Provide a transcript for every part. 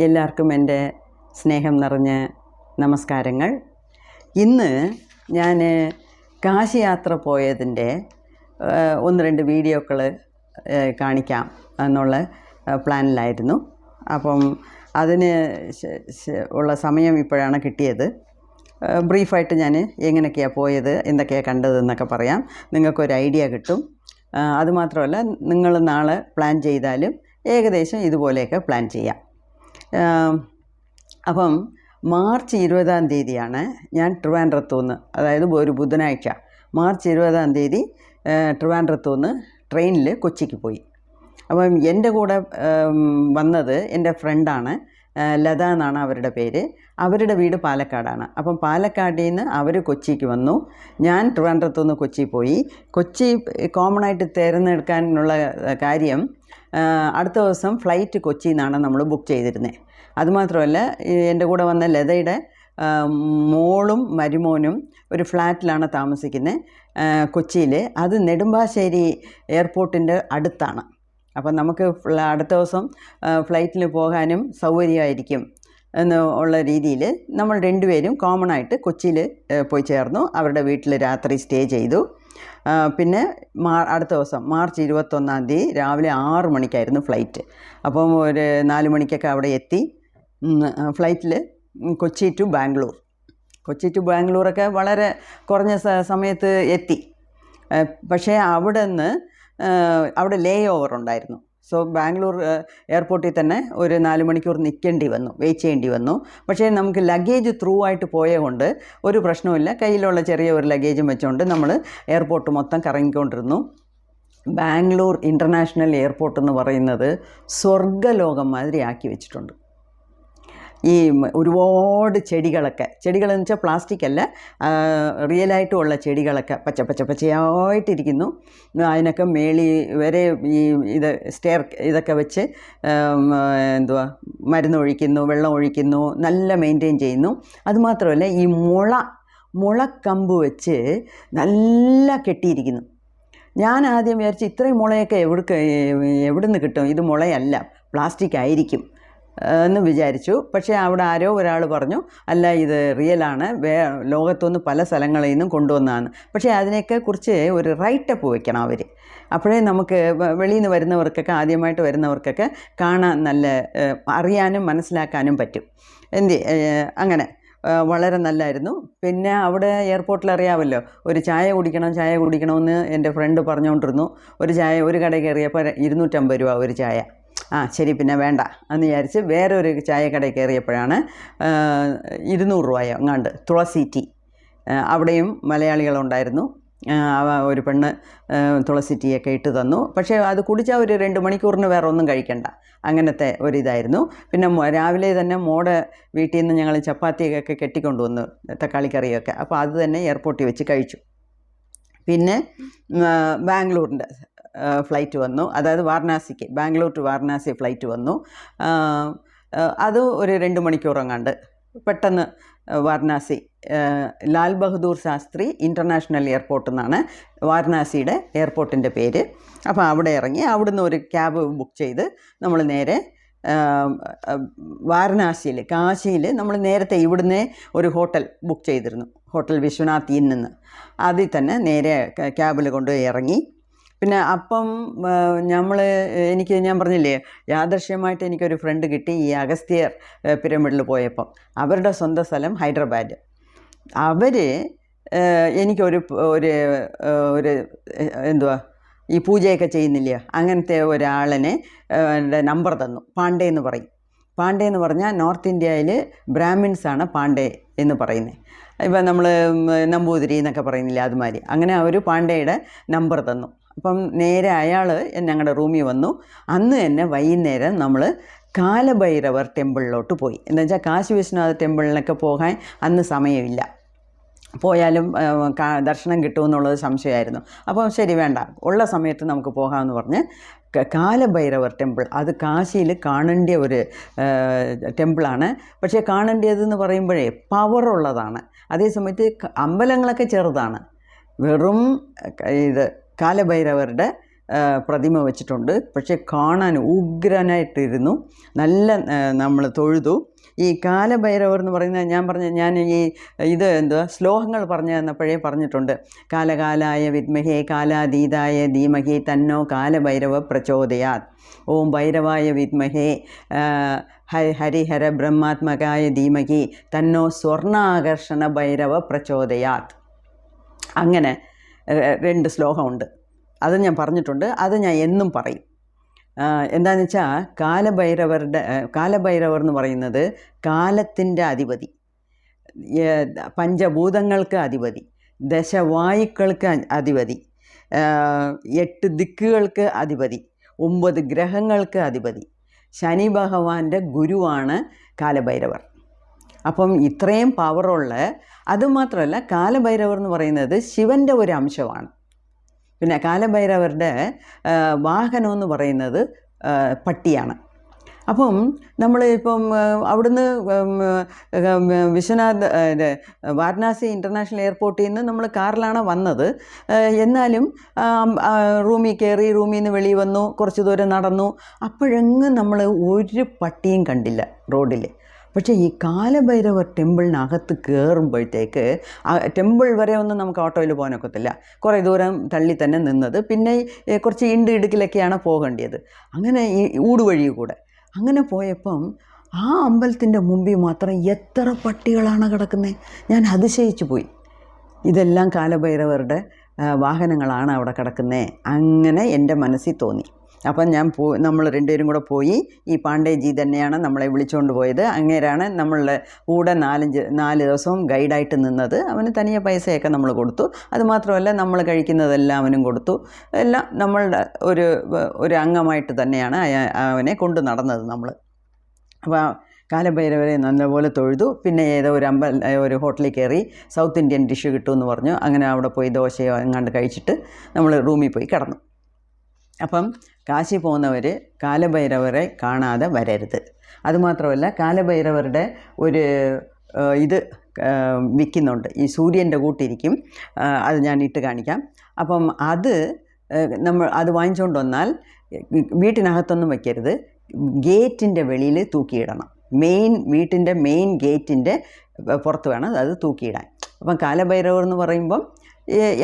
എല്ലാവർക്കും എൻ്റെ സ്നേഹം നിറഞ്ഞ നമസ്കാരങ്ങൾ. ഇന്ന് ഞാൻ കാശി യാത്ര പോയതിൻ്റെ ഒന്ന് രണ്ട് വീഡിയോകൾ കാണിക്കാം എന്നുള്ള പ്ലാനിലായിരുന്നു. അപ്പം അതിന് ഉള്ള സമയം ഇപ്പോഴാണ് കിട്ടിയത്. ബ്രീഫായിട്ട് ഞാൻ എങ്ങനെയൊക്കെയാണ് പോയത്, എന്തൊക്കെയാണ് കണ്ടതെന്നൊക്കെ പറയാം. നിങ്ങൾക്കൊരു ഐഡിയ കിട്ടും. അതുമാത്രമല്ല, നിങ്ങൾ നാളെ പ്ലാൻ ചെയ്താലും ഏകദേശം ഇതുപോലെയൊക്കെ പ്ലാൻ ചെയ്യാം. അപ്പം മാർച്ച് 20 ഞാൻ ട്രിവാൻഡ്രത്തുനിന്ന്, അതായത് ഒരു ബുധനാഴ്ച മാർച്ച് 20 ട്രിവാൻഡ്രത്തുനിന്ന് ട്രെയിനിൽ കൊച്ചിക്ക് പോയി. അപ്പം എൻ്റെ കൂടെ വന്നത് എൻ്റെ ഫ്രണ്ടാണ്, ലത എന്നാണ് അവരുടെ പേര്. അവരുടെ വീട് പാലക്കാടാണ്. അപ്പം പാലക്കാടിൽ നിന്ന് അവർ കൊച്ചിക്ക് വന്നു. ഞാൻ ട്രിവാൻഡ്രത്തുനിന്ന് കൊച്ചി പോയി. കൊച്ചി കോമണായിട്ട് തിരഞ്ഞെടുക്കാനുള്ള കാര്യം, അടുത്ത ദിവസം ഫ്ലൈറ്റ് കൊച്ചിയിൽ നിന്നാണ് നമ്മൾ ബുക്ക് ചെയ്തിരുന്നത്. അതുമാത്രമല്ല, എൻ്റെ കൂടെ വന്ന ലതയുടെ മോളും മരുമോനും ഒരു ഫ്ലാറ്റിലാണ് താമസിക്കുന്നത് കൊച്ചിയിൽ. അത് നെടുമ്പാശ്ശേരി എയർപോർട്ടിൻ്റെ അടുത്താണ്. അപ്പം നമുക്ക് അടുത്ത ദിവസം ഫ്ലൈറ്റിൽ പോകാനും സൗകര്യമായിരിക്കും എന്ന് ഉള്ള രീതിയിൽ നമ്മൾ രണ്ടുപേരും കോമണായിട്ട് കൊച്ചിയിൽ പോയി ചേർന്നു. അവരുടെ വീട്ടിൽ രാത്രി സ്റ്റേ ചെയ്തു. പിന്നെ അടുത്ത ദിവസം മാർച്ച് 21 രാവിലെ 6 മണിക്കായിരുന്നു ഫ്ലൈറ്റ്. അപ്പം ഒരു 4 മണിക്കൊക്കെ അവിടെ എത്തി. ഫ്ലൈറ്റിൽ കൊച്ചി ടു ബാംഗ്ലൂറൊക്കെ വളരെ കുറഞ്ഞ സമയത്ത് എത്തി. പക്ഷേ അവിടെ ലേ ഓവർ ഉണ്ടായിരുന്നു. സോ ബാംഗ്ലൂർ എയർപോർട്ടിൽ തന്നെ ഒരു 4 മണിക്കൂർ വെയിറ്റ് ചെയ്യേണ്ടി വന്നു. പക്ഷേ നമുക്ക് ലഗേജ് ത്രൂ ആയിട്ട് പോയതുകൊണ്ട് ഒരു പ്രശ്നവുമില്ല. കയ്യിലുള്ള ചെറിയ ഒരു ലഗേജും വെച്ചുകൊണ്ട് നമ്മൾ എയർപോർട്ട് മൊത്തം കറങ്ങിക്കൊണ്ടിരുന്നു. ബാംഗ്ലൂർ ഇൻ്റർനാഷണൽ എയർപോർട്ട് എന്ന് പറയുന്നത് സ്വർഗ്ഗലോകം മാതിരി ആക്കി വെച്ചിട്ടുണ്ട്. ഈ ഒരുപാട് ചെടികളെന്ന് വെച്ചാൽ പ്ലാസ്റ്റിക് അല്ല, റിയലായിട്ടുമുള്ള ചെടികളൊക്കെ പച്ചയായിട്ടിരിക്കുന്നു. അതിനൊക്കെ മേളി വരെ ഈ ഇതൊക്കെ വെച്ച് മരുന്നൊഴിക്കുന്നു, വെള്ളം ഒഴിക്കുന്നു, നല്ല മെയിൻറ്റെയിൻ ചെയ്യുന്നു. അതുമാത്രമല്ല, ഈ മുളക്കമ്പ് വെച്ച് നല്ല കെട്ടിയിരിക്കുന്നു. ഞാൻ ആദ്യം വിചാരിച്ചു ഇത്രയും മുളയൊക്കെ എവിടുന്ന് കിട്ടും, ഇത് മുളയല്ല, പ്ലാസ്റ്റിക് ആയിരിക്കും എന്ന് വിചാരിച്ചു. പക്ഷേ അവിടെ ആരോ ഒരാൾ പറഞ്ഞു, അല്ല, ഇത് റിയലാണ്, ലോകത്തുനിന്ന് പല സ്ഥലങ്ങളിൽ നിന്നും കൊണ്ടുവന്നതാണ്. പക്ഷേ അതിനെയൊക്കെ കുറിച്ച് ഒരു റൈറ്റപ്പ് വെക്കണം അവർ. അപ്പോഴേ നമുക്ക് വെളിയിൽ നിന്ന് വരുന്നവർക്കൊക്കെ, ആദ്യമായിട്ട് വരുന്നവർക്കൊക്കെ കാണാൻ നല്ല അറിയാനും മനസ്സിലാക്കാനും പറ്റും. അങ്ങനെ വളരെ നല്ലതായിരുന്നു. പിന്നെ അവിടെ എയർപോർട്ടിൽ അറിയാമല്ലോ, ഒരു ചായ കുടിക്കണമെന്ന് എൻ്റെ ഫ്രണ്ട് പറഞ്ഞുകൊണ്ടിരുന്നു. ഒരു കടയിൽ കയറിയപ്പോൾ 250 രൂപ ഒരു ചായ. ശരി, പിന്നെ വേണ്ട എന്ന് വിചാരിച്ച് വേറൊരു ചായക്കടയിൽ കയറിയപ്പോഴാണ് 200 രൂപയോ എങ്ങാണ്ട് തുളസി ടീ. അവിടെയും മലയാളികളുണ്ടായിരുന്നു. ഒരു പെണ്ണ് തുളസി ടീയൊക്കെ ഇട്ട് തന്നു. പക്ഷേ അത് കുടിച്ചാൽ ഒരു 2 മണിക്കൂറിന് വേറെ ഒന്നും കഴിക്കണ്ട, അങ്ങനത്തെ ഒരിതായിരുന്നു. പിന്നെ രാവിലെ തന്നെ മോടെ വീട്ടിൽ നിന്ന് ഞങ്ങൾ ചപ്പാത്തിയൊക്കെ കെട്ടിക്കൊണ്ടുവന്നു, തക്കാളിക്കറിയൊക്കെ. അപ്പോൾ അത് തന്നെ എയർപോർട്ടിൽ വെച്ച് കഴിച്ചു. പിന്നെ ബാംഗ്ലൂരിൻ്റെ ഫ്ലൈറ്റ് വന്നു, അതായത് ബാംഗ്ലൂർ ടു വാരണാസി ഫ്ലൈറ്റ് വന്നു. അത് ഒരു 2 മണിക്കൂറെങ്ങാണ്ട് പെട്ടെന്ന് വാരണാസി, ലാൽ ബഹദൂർ ശാസ്ത്രി ഇൻ്റർനാഷണൽ എയർപോർട്ട് എന്നാണ് വാരണാസിയുടെ എയർപോർട്ടിൻ്റെ പേര്. അപ്പോൾ അവിടെ ഇറങ്ങി അവിടുന്ന് ഒരു ക്യാബ് ബുക്ക് ചെയ്ത് നമ്മൾ നേരെ വാരണാസിയിൽ, കാശിയിൽ നമ്മൾ നേരത്തെ ഇവിടുന്ന് ഒരു ഹോട്ടൽ ബുക്ക് ചെയ്തിരുന്നു, ഹോട്ടൽ വിശ്വനാഥ് ഇൻ നിന്ന്. അതിൽ തന്നെ നേരെ ക്യാബിൽ കൊണ്ടുപോയി ഇറങ്ങി. പിന്നെ അപ്പം ഞാൻ പറഞ്ഞില്ലേ, യാദൃശ്യമായിട്ട് എനിക്കൊരു ഫ്രണ്ട് കിട്ടി ഈ അഗസ്ത്യർ പിരമിഡിൽ പോയപ്പം. അവരുടെ സ്വന്തം സ്ഥലം ഹൈദരാബാദ്. അവർ എനിക്കൊരു ഈ പൂജയൊക്കെ ചെയ്യുന്നില്ല, അങ്ങനത്തെ ഒരാളിനെ നമ്പർ തന്നു. പാണ്ഡെ എന്ന് പറയും. പാണ്ഡെ എന്ന് പറഞ്ഞാൽ നോർത്ത് ഇന്ത്യയിൽ ബ്രാഹ്മിൻസാണ് പാണ്ഡെ എന്ന് പറയുന്നത്. ഇപ്പം നമ്മൾ നമ്പൂതിരി എന്നൊക്കെ പറയുന്നില്ല, അതുമാതിരി. അങ്ങനെ ഒരു പാണ്ഡെയുടെ നമ്പർ തന്നു. അപ്പം നേരെ അയാൾ ഞങ്ങളുടെ റൂമിൽ വന്നു. അന്ന് തന്നെ വൈകുന്നേരം നമ്മൾ കാലഭൈരവർ ടെമ്പിളിലോട്ട് പോയി. എന്ന് വെച്ചാൽ കാശി വിശ്വനാഥ ടെമ്പിളിനൊക്കെ പോകാൻ അന്ന് സമയമില്ല, പോയാലും ദർശനം കിട്ടുമെന്നുള്ളത് സംശയമായിരുന്നു. അപ്പം ശരി, വേണ്ട, ഉള്ള സമയത്ത് നമുക്ക് പോകാമെന്ന് പറഞ്ഞ് കാലഭൈരവർ ടെമ്പിൾ, അത് കാശിയിൽ കാണേണ്ട ഒരു ടെമ്പിളാണ്. പക്ഷേ കാണേണ്ടതെന്ന് പറയുമ്പോഴേ പവറുള്ളതാണ്. അതേസമയത്ത് അമ്പലങ്ങളൊക്കെ ചെറുതാണ്. വെറും കാലഭൈരവരുടെ പ്രതിമ വെച്ചിട്ടുണ്ട്. പക്ഷേ കാണാൻ ഉഗ്രനായിട്ടിരുന്നു. നല്ല നമ്മൾ തൊഴുതു. ഈ കാലഭൈരവർ എന്ന് പറയുന്നത് ഞാൻ എന്തുവാ ശ്ലോകങ്ങൾ പറഞ്ഞു തന്നപ്പോഴേ പറഞ്ഞിട്ടുണ്ട്. കാലകാലായ വിദ്മഹേ കാലാതീതായ ധീമഹി തന്നോ കാലഭൈരവ പ്രചോദയാത്. ഓം ഭൈരവായ വിദ്മഹേ ഹരിഹര ബ്രഹ്മാത്മകായ ധീമഹി തന്നോ സ്വർണ്ണാകർഷണ ഭൈരവ പ്രചോദയാത്. അങ്ങനെ 2 ശ്ലോകമുണ്ട്. അത് ഞാൻ പറഞ്ഞിട്ടുണ്ട്. അത് ഞാൻ എന്നും പറയും. എന്താണെന്ന് വെച്ചാൽ കാലഭൈരവർ എന്ന് പറയുന്നത് കാലത്തിൻ്റെ അധിപതി, പഞ്ചഭൂതങ്ങൾക്ക് അധിപതി, ദശവായുക്കൾക്ക് അധിപതി, 8 ദിക്കുകൾക്ക് അധിപതി, 9 ഗ്രഹങ്ങൾക്ക് അധിപതി, ശനി ഭഗവാന്റെ ഗുരുവാണ് കാലഭൈരവർ. അപ്പം ഇത്രയും പവറുള്ള, അതുമാത്രമല്ല കാലഭൈരവർ എന്ന് പറയുന്നത് ശിവൻ്റെ ഒരു അംശമാണ്. പിന്നെ കാലഭൈരവരുടെ വാഹനം എന്ന് പറയുന്നത് പട്ടിയാണ്. അപ്പം നമ്മൾ ഇപ്പം അവിടുന്ന് വാരണാസി ഇൻ്റർനാഷണൽ എയർപോർട്ടിൽ നിന്ന് നമ്മൾ കാറിലാണ് വന്നത്. എന്നാലും റൂമിൽ കയറി, റൂമിൽ നിന്ന് വെളിയിൽ വന്നു, കുറച്ച് ദൂരം നടന്നു. അപ്പോഴെങ്ങും നമ്മൾ ഒരു പട്ടിയും കണ്ടില്ല റോഡിൽ. പക്ഷേ ഈ കാലഭൈരവർ ടെമ്പിളിനകത്ത് കയറുമ്പോഴത്തേക്ക് ടെമ്പിൾ വരെ ഒന്നും നമുക്ക് ഓട്ടോയിൽ പോകാനൊക്കത്തില്ല. കുറേ ദൂരം തള്ളി തന്നെ നിന്നത്. പിന്നെ കുറച്ച് ഇടുക്കിലൊക്കെയാണ് പോകേണ്ടത്. അങ്ങനെ ഈ ഊടുവഴി കൂടെ അങ്ങനെ പോയപ്പം ആ അമ്പലത്തിൻ്റെ മുമ്പിൽ മാത്രം എത്ര പട്ടികളാണ് കിടക്കുന്നത്. ഞാൻ അതിശയിച്ചു പോയി. ഇതെല്ലാം കാലഭൈരവരുടെ വാഹനങ്ങളാണ് അവിടെ കിടക്കുന്നത്. അങ്ങനെ എൻ്റെ മനസ്സിൽ തോന്നി. അപ്പം നമ്മൾ 2 പേരും കൂടെ പോയി. ഈ പാണ്ഡേജി തന്നെയാണ് നമ്മളെ വിളിച്ചുകൊണ്ട് പോയത്. അങ്ങേരാണ് നമ്മളുടെ കൂടെ 4 ദിവസവും ഗൈഡായിട്ട് നിന്നത്. അവന് തനിയെ പൈസയൊക്കെ നമ്മൾ കൊടുത്തു. അതുമാത്രമല്ല നമ്മൾ കഴിക്കുന്നതെല്ലാം അവനും കൊടുത്തു. എല്ലാം നമ്മളുടെ ഒരു അംഗമായിട്ട് തന്നെയാണ് അവനെ കൊണ്ട് നടന്നത് നമ്മൾ. അപ്പോൾ കാലഭൈരവരെ നല്ലപോലെ തൊഴുതു. പിന്നെ ഏതോ ഒരു ഹോട്ടലിൽ കയറി സൗത്ത് ഇന്ത്യൻ ഡിഷ് കിട്ടുമെന്ന് പറഞ്ഞു. അങ്ങനെ അവിടെ പോയി ദോശയോ എങ്ങാണ്ട് കഴിച്ചിട്ട് നമ്മൾ റൂമിൽ പോയി കിടന്നു. അപ്പം കാശി പോകുന്നവർ കാലഭൈരവരെ കാണാതെ വരരുത്. അതുമാത്രമല്ല കാലഭൈരവരുടെ ഒരു ഇത് വിൽക്കുന്നുണ്ട്. ഈ സൂര്യൻ്റെ കൂട്ടിരിക്കും. അത് ഞാൻ ഇട്ട് കാണിക്കാം. അപ്പം അത് വാങ്ങിച്ചുകൊണ്ട് വന്നാൽ വീട്ടിനകത്തൊന്നും വയ്ക്കരുത്. ഗേറ്റിൻ്റെ വെളിയിൽ തൂക്കിയിടണം. വീട്ടിൻ്റെ മെയിൻ ഗേറ്റിൻ്റെ പുറത്ത് വേണം അത് തൂക്കിയിടാൻ. അപ്പം കാലഭൈരവർ എന്ന് പറയുമ്പം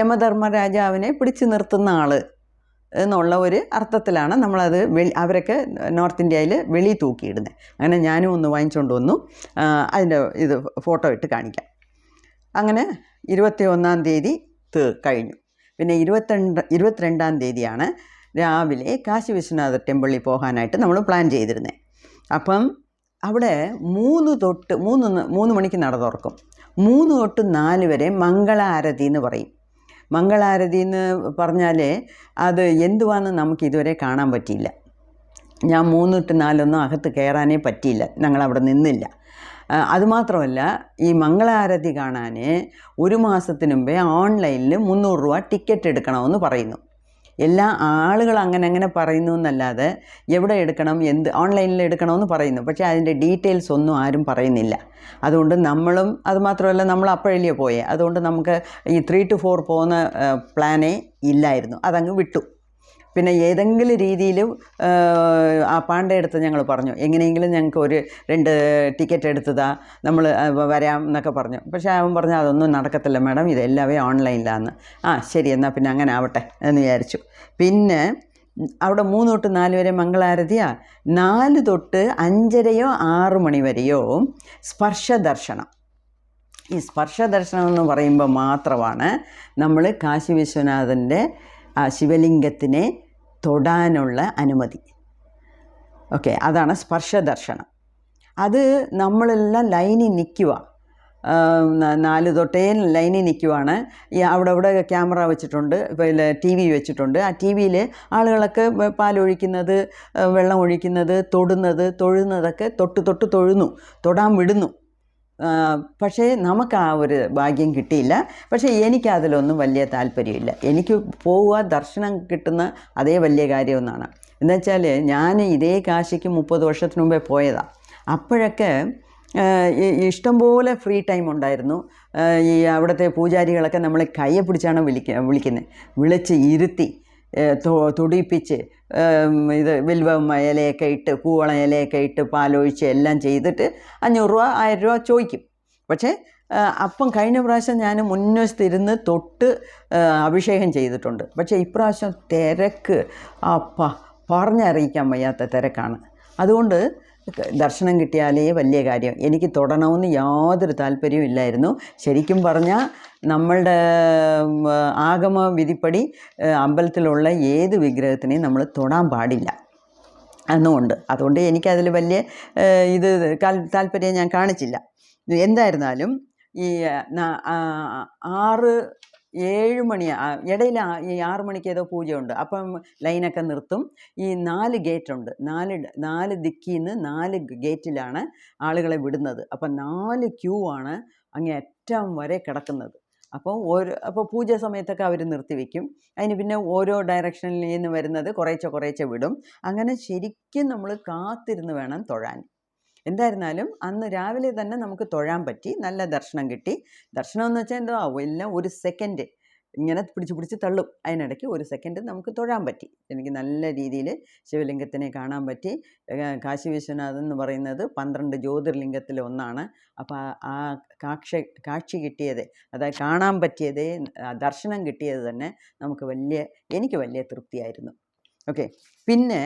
യമധർമ്മരാജാവിനെ പിടിച്ചു നിർത്തുന്ന ആൾ എന്നുള്ള ഒരു അർത്ഥത്തിലാണ് നമ്മളത് അവരൊക്കെ നോർത്ത് ഇന്ത്യയിൽ വെളി തൂക്കിയിടുന്നത്. അങ്ങനെ ഞാനും ഒന്ന് വാങ്ങിച്ചുകൊണ്ട് വന്നു. അതിൻ്റെ ഫോട്ടോ ഇട്ട് കാണിക്കാം. അങ്ങനെ 21-ാം തീയതി കഴിഞ്ഞു. പിന്നെ 22-ാം തീയതിയാണ് രാവിലെ കാശി വിശ്വനാഥ ടെമ്പിളിൽ പോകാനായിട്ട് നമ്മൾ പ്ലാൻ ചെയ്തിരുന്നത്. അപ്പം അവിടെ 3 മണിക്ക് നട തുറക്കും. 3 തൊട്ട് 4 വരെ മംഗളാരതി എന്ന് പറയും. മംഗളാരതി എന്ന് പറഞ്ഞാൽ അത് എന്തുവാന്ന് നമുക്ക് ഇതുവരെ കാണാൻ പറ്റിയില്ല. ഞാൻ 3 to 4 അകത്ത് കയറാനേ പറ്റിയില്ല. ഞങ്ങളവിടെ നിന്നില്ല. അതുമാത്രമല്ല ഈ മംഗളാരതി കാണാൻ 1 മാസത്തിന് മുമ്പേ ഓൺലൈനിൽ 300 രൂപ ടിക്കറ്റ് എടുക്കണമെന്ന് പറയുന്നു. എല്ലാ ആളുകൾ അങ്ങനെ പറയുന്നു എന്നല്ലാതെ എവിടെ എടുക്കണം, ഓൺലൈനിൽ എടുക്കണമെന്ന് പറയുന്നു. പക്ഷേ അതിൻ്റെ ഡീറ്റെയിൽസ് ഒന്നും ആരും പറയുന്നില്ല. അതുകൊണ്ട് നമ്മളും അതുമാത്രമല്ല നമ്മൾ അപ്പോഴല്ലേ പോയേ. അതുകൊണ്ട് നമുക്ക് ഈ 3 to 4 പോകുന്ന പ്ലാനേ ഇല്ലായിരുന്നു. അതങ്ങ് വിട്ടു. പിന്നെ ഏതെങ്കിലും രീതിയിൽ ആ പാണ്ഡെ അടുത്ത് ഞങ്ങൾ പറഞ്ഞു, എങ്ങനെയെങ്കിലും ഞങ്ങൾക്ക് 2 ടിക്കറ്റ് എടുത്തതാ, നമ്മൾ വരാം എന്നൊക്കെ പറഞ്ഞു. പക്ഷേ അവൻ പറഞ്ഞു അതൊന്നും നടക്കത്തില്ല മാഡം, ഇതെല്ലാവേ ഓൺലൈനിലാന്ന്. ശരി, എന്നാൽ പിന്നെ അങ്ങനെ ആവട്ടെ എന്ന് വിചാരിച്ചു. പിന്നെ അവിടെ 3 തൊട്ട് 4 വരെ മംഗളാരതിയാണ്. 4 തൊട്ട് 5:30 6 മണി വരെയോ സ്പർശദർശനം. ഈ സ്പർശദർശനം എന്ന് പറയുമ്പോൾ മാത്രമാണ് നമ്മൾ കാശി വിശ്വനാഥൻ്റെ ശിവലിംഗത്തിനെ തൊടാനുള്ള അനുമതി. ഓക്കെ, അതാണ് സ്പർശദർശനം. അത് നമ്മളെല്ലാം ലൈനിൽ നിൽക്കുക. 4 തൊട്ടേ ലൈനിൽ നിൽക്കുവാണ്. അവിടെ ക്യാമറ വെച്ചിട്ടുണ്ട്, പിന്നെ TV വെച്ചിട്ടുണ്ട്. ആ TV-യിൽ ആളുകളൊക്കെ പാലൊഴിക്കുന്നത്, വെള്ളം ഒഴിക്കുന്നത്, തൊഴുന്നതൊക്കെ തൊട്ട് തൊടാൻ വിടുന്നു. പക്ഷേ നമുക്ക് ആ ഒരു ഭാഗ്യം കിട്ടിയില്ല. പക്ഷേ എനിക്കതിലൊന്നും വലിയ താല്പര്യമില്ല. എനിക്ക് പോവുക, ദർശനം കിട്ടുന്ന അതേ വലിയ കാര്യമൊന്നാണ്. എന്നുവെച്ചാൽ ഞാൻ ഇതേ കാശിക്ക് 30 വർഷത്തിന് മുമ്പേ പോയതാണ്. അപ്പോഴൊക്കെ ഇഷ്ടംപോലെ ഫ്രീ ടൈം ഉണ്ടായിരുന്നു. ഈ അവിടുത്തെ പൂജാരികളൊക്കെ നമ്മളെ കയ്യെ പിടിച്ചാണ് വിളിക്കുന്നത്. വിളിച്ച് ഇരുത്തി തുടിപ്പിച്ച് ഇത് വിൽവം ഇലയൊക്കെ ഇട്ട് കൂവളം ഇലയൊക്കെ ഇട്ട് പാലൊഴിച്ച് എല്ലാം ചെയ്തിട്ട് 500 രൂപ 1000 രൂപ ചോദിക്കും. പക്ഷേ അപ്പം കഴിഞ്ഞ പ്രാവശ്യം ഞാൻ മുൻവശത്തിരുന്ന് തൊട്ട് അഭിഷേകം ചെയ്തിട്ടുണ്ട്. പക്ഷേ ഇപ്രാവശ്യം തിരക്ക് പറഞ്ഞറിയിക്കാൻ വയ്യാത്ത തിരക്കാണ്. അതുകൊണ്ട് ദർശനം കിട്ടിയാലേ വലിയ കാര്യം. എനിക്ക് തൊടണമെന്ന് യാതൊരു താല്പര്യവും ഇല്ലായിരുന്നു. ശരിക്കും പറഞ്ഞാൽ നമ്മളുടെ ആഗമ വിധിപ്പടി അമ്പലത്തിലുള്ള ഏത് വിഗ്രഹത്തിനെയും നമ്മൾ തൊടാൻ പാടില്ല എന്നുമുണ്ട്. അതുകൊണ്ട് എനിക്കതിൽ വലിയ താല്പര്യം ഞാൻ കാണിച്ചില്ല. എന്തായിരുന്നാലും ഈ 6-7 മണി ഇടയിൽ ഈ 6 മണിക്ക് ഏതോ പൂജയുണ്ട്. അപ്പം ലൈനൊക്കെ നിർത്തും. ഈ 4 ഗേറ്റുണ്ട്. 4 ദിക്കിൽ നിന്ന് 4 ഗേറ്റിലാണ് ആളുകളെ വിടുന്നത്. അപ്പം 4 ക്യൂ ആണ് അങ്ങേ അറ്റം വരെ കിടക്കുന്നത്. അപ്പോൾ പൂജ സമയത്തൊക്കെ അവർ നിർത്തിവെക്കും. അതിന് പിന്നെ ഓരോ ഡയറക്ഷനിൽ നിന്ന് വരുന്നത് കുറേശ്ശെ വിടും. അങ്ങനെ ശരിക്കും നമ്മൾ കാത്തിരുന്ന് വേണം തൊഴാൻ. എന്തായിരുന്നാലും അന്ന് രാവിലെ തന്നെ നമുക്ക് തൊഴാൻ പറ്റി. നല്ല ദർശനം കിട്ടി. ദർശനം എന്ന് വെച്ചാൽ എന്തോ എല്ലാം 1 സെക്കൻഡ് ഇങ്ങനെ പിടിച്ച് തള്ളും. അതിനിടയ്ക്ക് 1 സെക്കൻഡ് നമുക്ക് തൊഴാൻ പറ്റി. എനിക്ക് നല്ല രീതിയിൽ ശിവലിംഗത്തിനെ കാണാൻ പറ്റി. കാശി വിശ്വനാഥൻ എന്ന് പറയുന്നത് 12 ജ്യോതിർലിംഗത്തിൽ ഒന്നാണ്. അപ്പോൾ ആ കാഴ്ച കിട്ടിയത്, അതായത് കാണാൻ പറ്റിയത്, ദർശനം കിട്ടിയത് തന്നെ എനിക്ക് വലിയ തൃപ്തിയായിരുന്നു. ഓക്കെ. പിന്നെ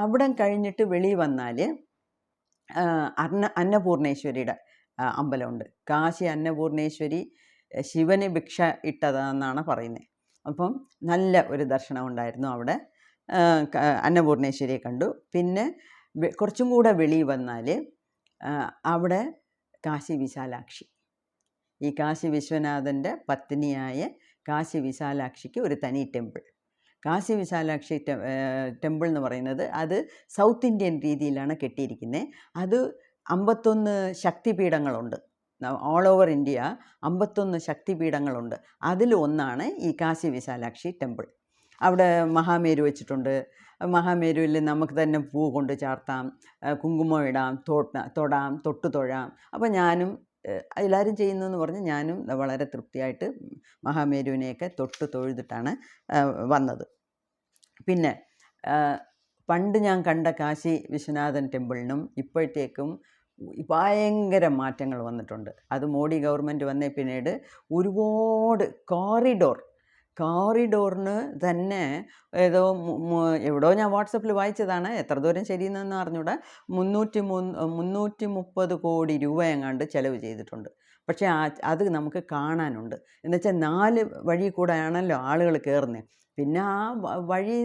അവിടം കഴിഞ്ഞിട്ട് വെളിയിൽ വന്നാൽ അന്നപൂർണേശ്വരിയുടെ അമ്പലമുണ്ട്. കാശി അന്നപൂർണേശ്വരി ശിവന് ഭിക്ഷ ഇട്ടതാണെന്നാണ് പറയുന്നത്. അപ്പം നല്ല ഒരു ദർശനം ഉണ്ടായിരുന്നു അവിടെ. അന്നപൂർണേശ്വരിയെ കണ്ടു. പിന്നെ കുറച്ചും കൂടെ വെളിയിൽ വന്നാൽ അവിടെ കാശി വിശാലാക്ഷി, ഈ കാശി വിശ്വനാഥൻ്റെ പത്നിയായ കാശി വിശാലാക്ഷിക്ക് ഒരു തനി ടെമ്പിൾ. കാശി വിശാലാക്ഷി ടെമ്പിൾ എന്ന് പറയുന്നത് അത് സൗത്ത് ഇന്ത്യൻ രീതിയിലാണ് കെട്ടിയിരിക്കുന്നത്. അത് 51 ശക്തിപീഠങ്ങളുണ്ട്. ഓൾ ഓവർ ഇന്ത്യ 51 ശക്തിപീഠങ്ങളുണ്ട്. അതിലൊന്നാണ് ഈ കാശി വിശാലാക്ഷി ടെമ്പിൾ. അവിടെ മഹാമേരു വെച്ചിട്ടുണ്ട്. മഹാമേരുവിൽ നമുക്ക് തന്നെ പൂ കൊണ്ട് ചാർത്താം, കുങ്കുമം ഇടാം, തൊട്ട് തൊഴാം. അപ്പോൾ ഞാനും എല്ലാവരും ചെയ്യുന്നതെന്ന് പറഞ്ഞ് ഞാനും വളരെ തൃപ്തിയായിട്ട് മഹാമേരുവിനെയൊക്കെ തൊട്ട് തൊഴുതിട്ടാണ് വന്നത്. പിന്നെ പണ്ട് ഞാൻ കണ്ട കാശി വിശ്വനാഥൻ ടെമ്പിളിനും ഇപ്പോഴത്തേക്കും ഭയങ്കര മാറ്റങ്ങൾ വന്നിട്ടുണ്ട്. അത് മോഡി ഗവൺമെൻറ് വന്നേ പിന്നീട് ഒരുപാട് കോറിഡോറിന് തന്നെ എവിടെയോ ഞാൻ വാട്സപ്പിൽ വായിച്ചതാണ്, എത്ര ദൂരം ശരിയെന്നൊന്നും അറിഞ്ഞൂടാ, 330 കോടി രൂപ എങ്ങാണ്ട് ചിലവ് ചെയ്തിട്ടുണ്ട്. പക്ഷേ അത് നമുക്ക് കാണാനുണ്ട്. എന്നുവെച്ചാൽ 4 വഴി കൂടെയാണല്ലോ ആളുകൾ കയറുന്നത്. പിന്നെ ആ വഴി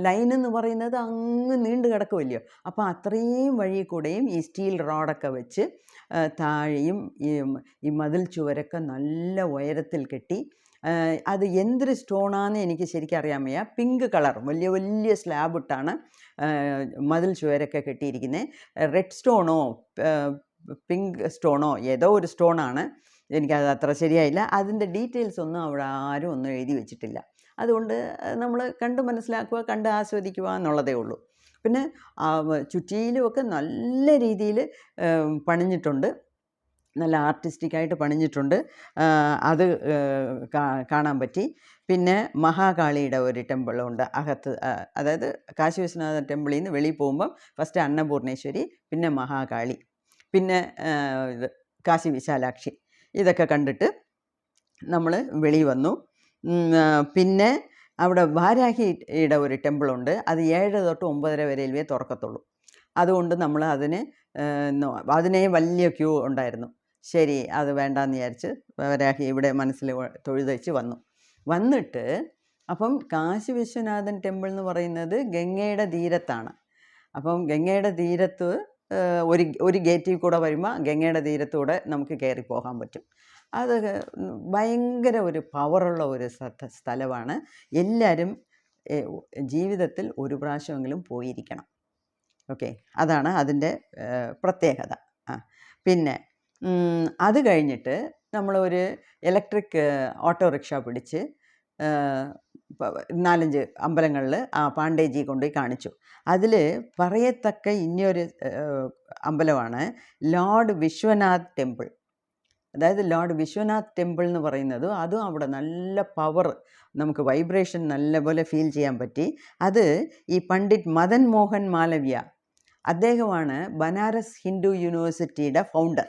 ലൈനെന്ന് പറയുന്നത് അങ്ങ് നീണ്ടു കിടക്കുമല്ലോ. അപ്പോൾ അത്രയും വഴി കൂടെയും ഈ സ്റ്റീൽ റോഡൊക്കെ വെച്ച് താഴെയും ഈ മതിൽ ചുവരൊക്കെ നല്ല ഉയരത്തിൽ കെട്ടി. അത് എന്തൊരു സ്റ്റോണാണെന്ന് എനിക്ക് ശരിക്കും അറിയാൻ വയ്യ. പിങ്ക് കളർ വലിയ സ്ലാബ് ഇട്ടാണ് മതിൽ ചുവരൊക്കെ കെട്ടിയിരിക്കുന്നത്. റെഡ് സ്റ്റോണോ പിങ്ക് സ്റ്റോണോ ഏതോ ഒരു സ്റ്റോണാണ്, എനിക്കത് അത്ര ശരിയായില്ല. അതിൻ്റെ ഡീറ്റെയിൽസ് ഒന്നും അവിടെ ആരും ഒന്നും എഴുതി വെച്ചിട്ടില്ല. അതുകൊണ്ട് നമ്മൾ കണ്ട് മനസ്സിലാക്കുക, കണ്ട് ആസ്വദിക്കുക എന്നുള്ളതേ ഉള്ളൂ. പിന്നെ ചുറ്റിയിലുമൊക്കെ നല്ല രീതിയിൽ പണിഞ്ഞിട്ടുണ്ട്, നല്ല ആർട്ടിസ്റ്റിക്കായിട്ട് പണിഞ്ഞിട്ടുണ്ട്. അത് കാണാൻ പറ്റി. പിന്നെ മഹാകാളിയുടെ ഒരു ടെമ്പിളുണ്ട് അകത്ത്. അതായത് കാശി വിശ്വനാഥ ടെമ്പിളിൽ നിന്ന് വെളിയിൽ പോകുമ്പം ഫസ്റ്റ് അന്നപൂർണേശ്വരി, പിന്നെ മഹാകാളി, പിന്നെ കാശി വിശാലാക്ഷി, ഇതൊക്കെ കണ്ടിട്ട് നമ്മൾ വെളിയിൽ വന്നു. പിന്നെ അവിടെ വാരാഹിയുടെ ഒരു ടെമ്പിളുണ്ട്. അത് 7 തൊട്ട് 9:30 വരെയേ തുറക്കത്തുള്ളൂ. അതുകൊണ്ട് നമ്മൾ അതിനെ വലിയ ക്യൂ ഉണ്ടായിരുന്നു. ശരി, അത് വേണ്ടാന്ന് വിചാരിച്ച് വാരാഹി ഇവിടെ മനസ്സിൽ തൊഴുതച്ച് വന്നിട്ട് അപ്പം കാശി വിശ്വനാഥൻ ടെമ്പിൾ എന്ന് പറയുന്നത് ഗംഗയുടെ തീരത്താണ്. അപ്പം ഗംഗയുടെ തീരത്ത് ഒരു ഗേറ്റിൽ കൂടെ വരുമ്പോൾ ഗംഗയുടെ തീരത്തൂടെ നമുക്ക് കയറി പോകാൻ പറ്റും. അത് ഭയങ്കര ഒരു പവറുള്ള ഒരു സ്ഥലമാണ്. എല്ലാവരും ജീവിതത്തിൽ ഒരു പ്രാവശ്യമെങ്കിലും പോയിരിക്കണം. ഓക്കെ, അതാണ് അതിൻ്റെ പ്രത്യേകത. പിന്നെ അത് കഴിഞ്ഞിട്ട് നമ്മളൊരു ഇലക്ട്രിക് ഓട്ടോറിക്ഷ പിടിച്ച് 4-5 അമ്പലങ്ങളിൽ പാണ്ഡേജി കൊണ്ടുപോയി കാണിച്ചു. അതിൽ പറയത്തക്ക ഇനിയൊരു അമ്പലമാണ് ലോർഡ് വിശ്വനാഥ് ടെമ്പിൾ. അതായത് ലോർഡ് വിശ്വനാഥ് ടെമ്പിൾ എന്ന് പറയുന്നത് അതും അവിടെ നല്ല പവർ, നമുക്ക് വൈബ്രേഷൻ നല്ലപോലെ ഫീൽ ചെയ്യാൻ പറ്റി. അത് ഈ പണ്ഡിറ്റ് മദൻ മോഹൻ മാലവ്യ, അദ്ദേഹമാണ് ബനാറസ് ഹിന്ദു യൂണിവേഴ്സിറ്റിയുടെ ഫൗണ്ടർ.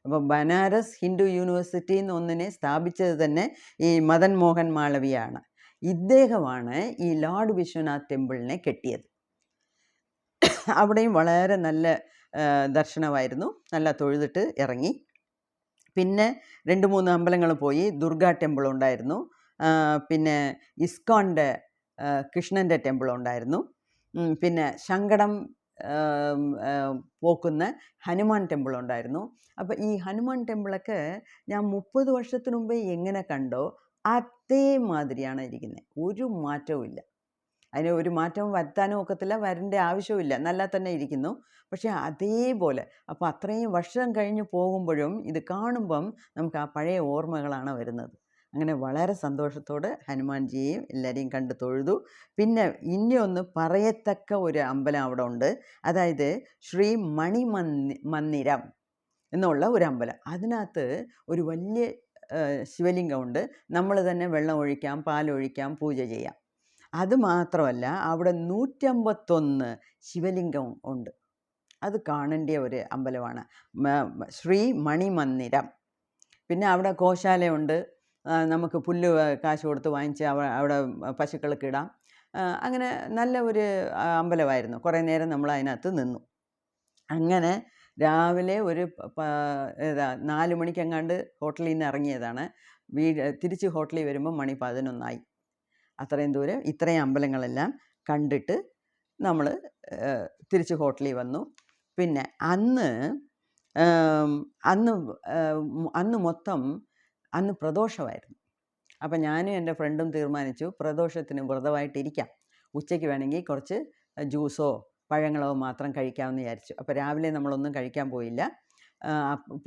അപ്പോൾ ബനാറസ് ഹിന്ദു യൂണിവേഴ്സിറ്റി എന്നൊന്നിനെ സ്ഥാപിച്ചത് തന്നെ ഈ മദൻ മോഹൻ മാളവിയാണ്. ഇദ്ദേഹമാണ് ഈ ലോർഡ് വിശ്വനാഥ് ടെമ്പിളിനെ കെട്ടിയത്. അവിടെയും വളരെ നല്ല ദർശനമായിരുന്നു, നല്ല തൊഴുതിട്ട് ഇറങ്ങി. പിന്നെ 2-3 അമ്പലങ്ങൾ പോയി. ദുർഗാ ടെമ്പിൾ ഉണ്ടായിരുന്നു, പിന്നെ ഇസ്കോണിൻ്റെ കൃഷ്ണൻ്റെ ടെമ്പിൾ ഉണ്ടായിരുന്നു, പിന്നെ ശങ്കടം പോക്കുന്ന ഹനുമാൻ ടെമ്പിൾ ഉണ്ടായിരുന്നു. അപ്പോൾ ഈ ഹനുമാൻ ടെമ്പിളൊക്കെ ഞാൻ 30 വർഷത്തിന് മുമ്പേ എങ്ങനെ കണ്ടോ അതേമാതിരിയാണ് ഇരിക്കുന്നത്, ഒരു മാറ്റവും ഇല്ല. അതിന് ഒരു മാറ്റവും വരുത്താനും ഒക്കത്തില്ല, വരേണ്ട ആവശ്യമില്ല, നല്ല തന്നെ ഇരിക്കുന്നു. പക്ഷേ അതേപോലെ, അപ്പോൾ അത്രയും വർഷം കഴിഞ്ഞ് പോകുമ്പോഴും ഇത് കാണുമ്പം നമുക്ക് ആ പഴയ ഓർമ്മകളാണ് വരുന്നത്. അങ്ങനെ വളരെ സന്തോഷത്തോടെ ഹനുമാൻജിയെയും എല്ലാവരെയും കണ്ട് തൊഴുതു. പിന്നെ ഇനിയൊന്ന് പറയത്തക്ക ഒരു അമ്പലം അവിടെ ഉണ്ട്, അതായത് ശ്രീ മണി മന്ദിരം എന്നുള്ള ഒരു അമ്പലം. അതിനകത്ത് ഒരു വലിയ ശിവലിംഗമുണ്ട്. നമ്മൾ തന്നെ വെള്ളം ഒഴിക്കാം, പാലൊഴിക്കാം, പൂജ ചെയ്യാം. അതുമാത്രമല്ല അവിടെ 151 ശിവലിംഗം ഉണ്ട്. അത് കാണേണ്ട ഒരു അമ്പലമാണ് ശ്രീ മണി മന്ദിരം. പിന്നെ അവിടെ ഗോശാലയുണ്ട്, നമുക്ക് പുല്ല് കാശ് കൊടുത്ത് വാങ്ങിച്ച് അവിടെ പശുക്കൾക്ക് ഇടാം. അങ്ങനെ നല്ല ഒരു അമ്പലമായിരുന്നു. കുറേ നേരം നമ്മൾ അതിനകത്ത് നിന്നു. അങ്ങനെ രാവിലെ ഒരു 4 മണിക്കെങ്ങാണ്ട് ഹോട്ടലിൽ നിന്ന് ഇറങ്ങിയതാണ്. തിരിച്ച് ഹോട്ടലിൽ വരുമ്പോൾ മണി 11 അത്രയും ദൂരം ഇത്രയും അമ്പലങ്ങളെല്ലാം കണ്ടിട്ട് നമ്മൾ തിരിച്ച് ഹോട്ടലിൽ വന്നു. പിന്നെ അന്ന് പ്രദോഷമായിരുന്നു. അപ്പം ഞാനും എൻ്റെ ഫ്രണ്ടും തീരുമാനിച്ചു പ്രദോഷത്തിന് വ്രതമായിട്ടിരിക്കാം, ഉച്ചയ്ക്ക് വേണമെങ്കിൽ കുറച്ച് ജ്യൂസോ പഴങ്ങളോ മാത്രം കഴിക്കാമെന്ന് വിചാരിച്ചു. അപ്പോൾ രാവിലെ നമ്മളൊന്നും കഴിക്കാൻ പോയില്ല.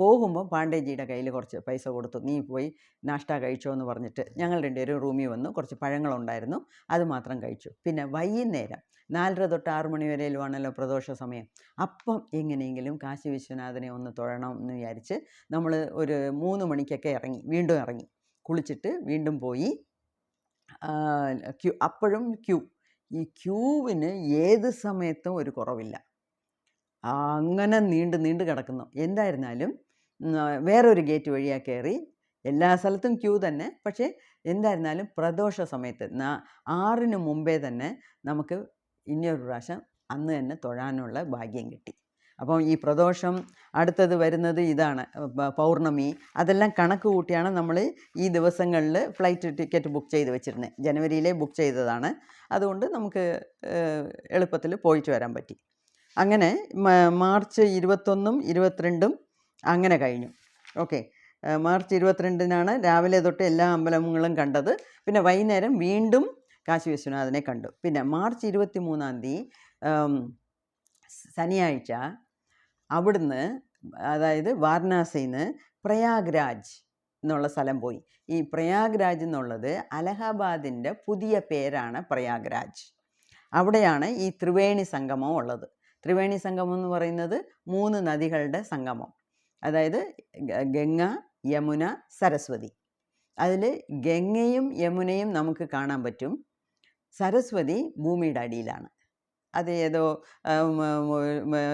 പോകുമ്പോൾ പാണ്ഡേജിയുടെ കയ്യിൽ കുറച്ച് പൈസ കൊടുത്തു, നീ പോയി നാഷ്ട കഴിച്ചോ എന്ന് പറഞ്ഞിട്ട് ഞങ്ങൾ 2 പേരും റൂമിൽ വന്നു. കുറച്ച് പഴങ്ങളുണ്ടായിരുന്നു, അത് മാത്രം കഴിച്ചു. പിന്നെ വൈകുന്നേരം 4:30 തൊട്ട് 6 മണി വരെയിലുമാണല്ലോ പ്രദോഷ സമയം. അപ്പം എങ്ങനെയെങ്കിലും കാശി വിശ്വനാഥനെ ഒന്ന് തൊഴണം എന്ന് വിചാരിച്ച് നമ്മൾ ഒരു 3 മണിക്കൊക്കെ വീണ്ടും ഇറങ്ങി, കുളിച്ചിട്ട് വീണ്ടും പോയി. അപ്പോഴും ഈ ക്യൂവിന് ഏത് സമയത്തും ഒരു കുറവില്ല, അങ്ങനെ നീണ്ട് കിടക്കുന്നു. എന്തായിരുന്നാലും വേറൊരു ഗേറ്റ് വഴിയാണ് കയറി. എല്ലാ സ്ഥലത്തും ക്യൂ തന്നെ, പക്ഷേ എന്തായിരുന്നാലും പ്രദോഷ സമയത്ത് 6-ന് മുമ്പേ തന്നെ നമുക്ക് ഇനിയൊരു പ്രാവശ്യം അന്ന് തന്നെ തൊഴാനുള്ള ഭാഗ്യം കിട്ടി. അപ്പം ഈ പ്രദോഷം അടുത്തത് വരുന്നത് ഇതാണ് പൗർണമി. അതെല്ലാം കണക്ക് കൂട്ടിയാണ് നമ്മൾ ഈ ദിവസങ്ങളിൽ ഫ്ലൈറ്റ് ടിക്കറ്റ് ബുക്ക് ചെയ്ത് വെച്ചിരുന്നത്. ജനുവരിയിലെ ബുക്ക് ചെയ്തതാണ്, അതുകൊണ്ട് നമുക്ക് എളുപ്പത്തിൽ പോയിട്ട് വരാൻ പറ്റി. അങ്ങനെ മാർച്ച് 21-ഉം 22-ഉം അങ്ങനെ കഴിഞ്ഞു. ഓക്കെ, മാർച്ച് 22-നാണ് രാവിലെ തൊട്ട് എല്ലാ അമ്പലങ്ങളും കണ്ടത്. പിന്നെ വൈകുന്നേരം വീണ്ടും കാശി വിശ്വനാഥനെ കണ്ടു. പിന്നെ മാർച്ച് 23-ാം തീയതി ശനിയാഴ്ച അവിടുന്ന്, അതായത് വാരണാസിയിൽ നിന്ന് പ്രയാഗ്രാജ് എന്നുള്ള സ്ഥലം പോയി. ഈ പ്രയാഗ്രാജ് എന്നുള്ളത് അലഹബാദിൻ്റെ പുതിയ പേരാണ് പ്രയാഗ്രാജ്. അവിടെയാണ് ഈ ത്രിവേണി സംഗമം ഉള്ളത്. ത്രിവേണി സംഗമം എന്ന് പറയുന്നത് 3 നദികളുടെ സംഗമം, അതായത് ഗംഗ, യമുന, സരസ്വതി. അതിൽ ഗംഗയും യമുനയും നമുക്ക് കാണാൻ പറ്റും, സരസ്വതി ഭൂമിയുടെ അടിയിലാണ്. അത് ഏതോ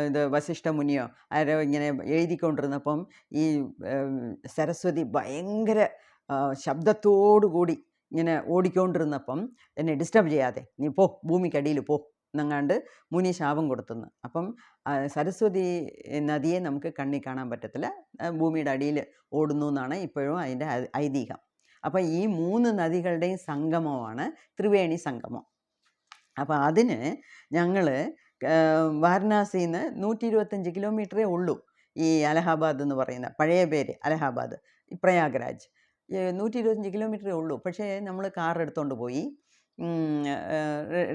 ഇത് വസിഷ്ഠ മുനിയോ ആരോ ഇങ്ങനെ എഴുതിക്കൊണ്ടിരുന്നപ്പം ഈ സരസ്വതി ഭയങ്കര ശബ്ദത്തോടുകൂടി ഇങ്ങനെ ഓടിക്കൊണ്ടിരുന്നപ്പം എന്നെ ഡിസ്റ്റർബ് ചെയ്യാതെ നീ പോ, ഭൂമിക്കടിയിൽ പോ എന്നങ്ങാണ്ട് മുനി ശാപം കൊടുത്തുന്നു. അപ്പം സരസ്വതി നദിയെ നമുക്ക് കണ്ണിൽ കാണാൻ പറ്റത്തില്ല, ഭൂമിയുടെ അടിയിൽ ഓടുന്നു എന്നാണ് ഇപ്പോഴും അതിൻ്റെ ഐതിഹ്യം. അപ്പം ഈ 3 നദികളുടെയും സംഗമമാണ് ത്രിവേണി സംഗമം. അപ്പോൾ അതിന് ഞങ്ങൾ വാരണാസിയിൽ നിന്ന് 125 കിലോമീറ്ററേ ഉള്ളൂ ഈ അലഹാബാദ് എന്ന് പറയുന്ന പഴയ പേര് അലഹാബാദ്, പ്രയാഗ്രാജ് 125 കിലോമീറ്ററേ ഉള്ളൂ. പക്ഷേ നമ്മൾ കാർ എടുത്തുകൊണ്ട് പോയി,